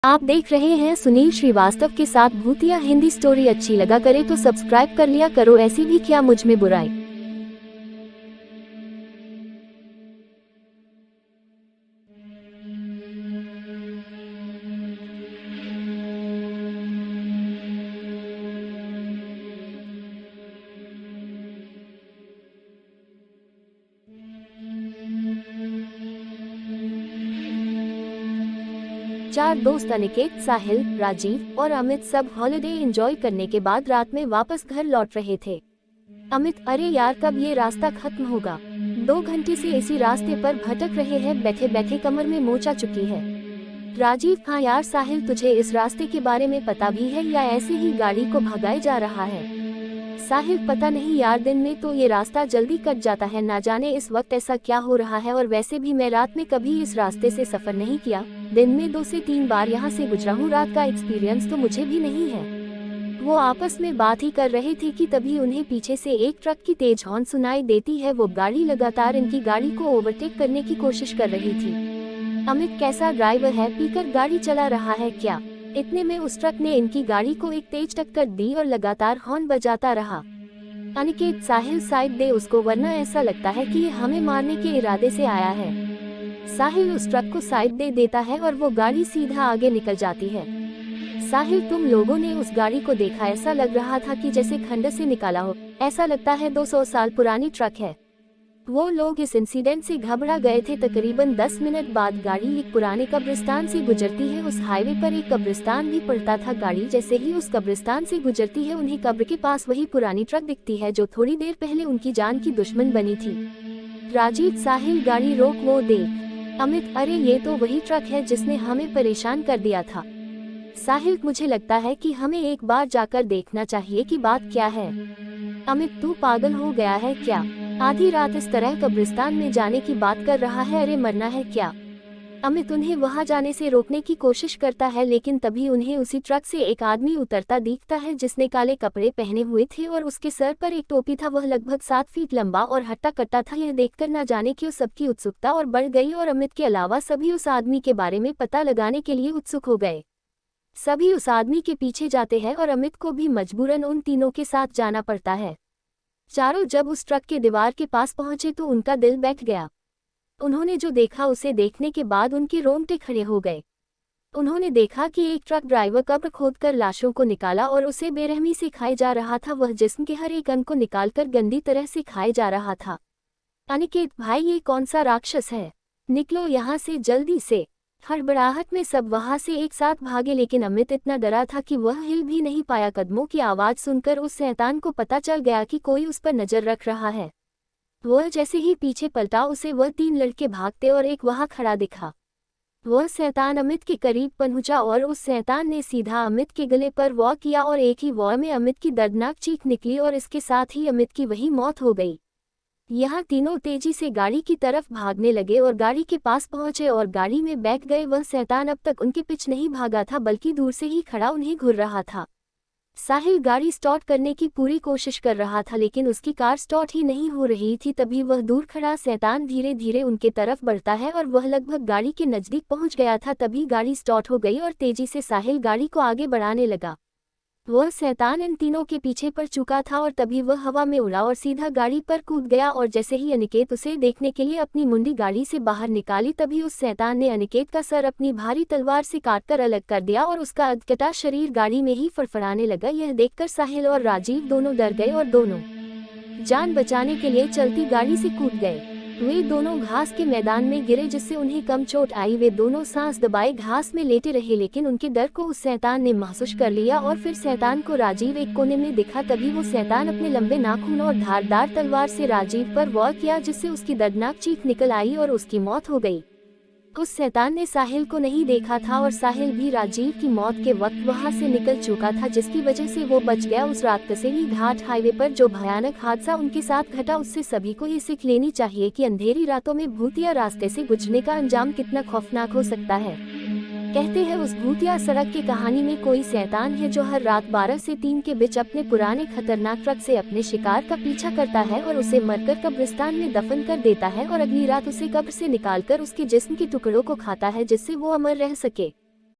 आप देख रहे हैं सुनील श्रीवास्तव के साथ भूतिया हिंदी स्टोरी। अच्छी लगा करे तो सब्सक्राइब कर लिया करो, ऐसी भी क्या मुझ में बुराई। 4 दोस्त अनिकेत, साहिल, राजीव और अमित सब हॉलिडे एंजॉय करने के बाद रात में वापस घर लौट रहे थे। अमित, अरे यार कब ये रास्ता खत्म होगा? 2 घंटे से इसी रास्ते पर भटक रहे हैं, बैठे बैठे कमर में मोच आ चुकी है। राजीव, हाँ यार। साहिल, तुझे इस रास्ते के बारे में पता भी है या ऐसे ही गाड़ी को भगाया जा रहा है? साहिल, पता नहीं यार, दिन में तो ये रास्ता जल्दी कट जाता है, ना जाने इस वक्त ऐसा क्या हो रहा है। और वैसे भी मैं रात में कभी इस रास्ते से सफर नहीं किया, दिन में 2 से 3 बार यहाँ से गुजरा हूँ, रात का एक्सपीरियंस तो मुझे भी नहीं है। वो आपस में बात ही कर रहे थे कि तभी उन्हें पीछे से एक ट्रक की तेज हॉर्न सुनाई देती है। वो गाड़ी लगातार इनकी गाड़ी को ओवरटेक करने की कोशिश कर रही थी। अमित कैसा ड्राइवर है, पीकर गाड़ी चला रहा है क्या? इतने में उस ट्रक ने इनकी गाड़ी को एक तेज टक्कर दी और लगातार हॉर्न बजाता रहा। अनिकेत, साहिल साइड दे उसको, वरना ऐसा लगता है कि ये हमें मारने के इरादे से आया है। साहिल उस ट्रक को साइड दे देता है और वो गाड़ी सीधा आगे निकल जाती है। साहिल, तुम लोगों ने उस गाड़ी को देखा? ऐसा लग रहा था कि जैसे खंडर से निकाला हो, ऐसा लगता है 200 साल पुरानी ट्रक है। वो लोग इस इंसिडेंट से घबरा गए थे। तकरीबन 10 मिनट बाद गाड़ी एक पुराने कब्रिस्तान से गुजरती है। उस हाईवे पर एक कब्रिस्तान भी पड़ता था। गाड़ी जैसे ही उस कब्रिस्तान से गुजरती है, उन्हें कब्र के पास वही पुरानी ट्रक दिखती है जो थोड़ी देर पहले उनकी जान की दुश्मन बनी थी। राजीव, साहिल गाड़ी रोक, वो देख। अमित, अरे ये तो वही ट्रक है जिसने हमें परेशान कर दिया था। साहिल, मुझे लगता है कि हमें एक बार जाकर देखना चाहिए कि बात क्या है। अमित, तू पागल हो गया है क्या? आधी रात इस तरह कब्रिस्तान में जाने की बात कर रहा है? अरे मरना है क्या? अमित उन्हें वहां जाने से रोकने की कोशिश करता है, लेकिन तभी उन्हें उसी ट्रक से एक आदमी उतरता दिखता है जिसने काले कपड़े पहने हुए थे और उसके सर पर एक टोपी था। वह लगभग 7 फीट लंबा और हट्टा कट्टा था। यह देखकर न जाने क्यों सबकी उत्सुकता और बढ़ गई और अमित के अलावा सभी उस आदमी के बारे में पता लगाने के लिए उत्सुक हो गए। सभी उस आदमी के पीछे जाते हैं और अमित को भी मजबूरन उन तीनों के साथ जाना पड़ता है। चारों जब उस ट्रक के दीवार के पास पहुंचे तो उनका दिल बैठ गया। उन्होंने जो देखा उसे देखने के बाद उनके रोंगटे खड़े हो गए। उन्होंने देखा कि एक ट्रक ड्राइवर कब्र खोदकर लाशों को निकाला और उसे बेरहमी से खाए जा रहा था। वह जिस्म के हर एक अंग को निकालकर गंदी तरह से खाए जा रहा था। अनिकेत भाई, ये कौन सा राक्षस है? निकलो यहाँ से जल्दी से। हड़बड़ाहट में सब वहां से एक साथ भागे, लेकिन अमित इतना डरा था कि वह हिल भी नहीं पाया। कदमों की आवाज सुनकर उस शैतान को पता चल गया कि कोई उस पर नजर रख रहा है। वह जैसे ही पीछे पलटा, उसे वह 3 लड़के भागते और एक वहां खड़ा दिखा। वह शैतान अमित के करीब पहुंचा और उस शैतान ने सीधा अमित के गले पर वार किया और एक ही वार में अमित की दर्दनाक चीख निकली और इसके साथ ही अमित की वही मौत हो गई। यहाँ तीनों तेजी से गाड़ी की तरफ भागने लगे और गाड़ी के पास पहुंचे और गाड़ी में बैठ गए। वह शैतान अब तक उनके पीछे नहीं भागा था, बल्कि दूर से ही खड़ा उन्हें घूर रहा था। साहिल गाड़ी स्टार्ट करने की पूरी कोशिश कर रहा था, लेकिन उसकी कार स्टार्ट ही नहीं हो रही थी। तभी वह दूर खड़ा शैतान धीरे धीरे उनके तरफ बढ़ता है और वह लगभग गाड़ी के नजदीक पहुंच गया था। तभी गाड़ी स्टार्ट हो गई और तेजी से साहिल गाड़ी को आगे बढ़ाने लगा। वह शैतान इन तीनों के पीछे पड़ चुका था और तभी वह हवा में उड़ा और सीधा गाड़ी पर कूद गया। और जैसे ही अनिकेत उसे देखने के लिए अपनी मुंडी गाड़ी से बाहर निकाली, तभी उस शैतान ने अनिकेत का सर अपनी भारी तलवार से काटकर अलग कर दिया और उसका अधकटा शरीर गाड़ी में ही फड़फड़ाने लगा। यह देखकर साहिल और राजीव दोनों डर गए और दोनों जान बचाने के लिए चलती गाड़ी से कूद गए। वे दोनों घास के मैदान में गिरे, जिससे उन्हें कम चोट आई। वे दोनों सांस दबाए घास में लेटे रहे, लेकिन उनके डर को उस शैतान ने महसूस कर लिया और फिर शैतान को राजीव एक कोने में दिखा। तभी वो शैतान अपने लंबे नाखून और धारदार तलवार से राजीव पर वार किया, जिससे उसकी दर्दनाक चीख निकल आई और उसकी मौत हो गई। उस शैतान ने साहिल को नहीं देखा था और साहिल भी राजीव की मौत के वक्त वहां से निकल चुका था, जिसकी वजह से वो बच गया। उस रात कसेरी घाट हाईवे पर जो भयानक हादसा उनके साथ घटा, उससे सभी को ये सीख लेनी चाहिए कि अंधेरी रातों में भूतिया रास्ते से गुजरने का अंजाम कितना खौफनाक हो सकता है। कहते हैं उस भूतिया सड़क की कहानी में कोई शैतान है जो हर रात 12 से 3 के बीच अपने पुराने खतरनाक ट्रक से अपने शिकार का पीछा करता है और उसे मरकर कब्रिस्तान में दफन कर देता है और अगली रात उसे कब्र से निकालकर उसके जिस्म के टुकड़ों को खाता है, जिससे वो अमर रह सके।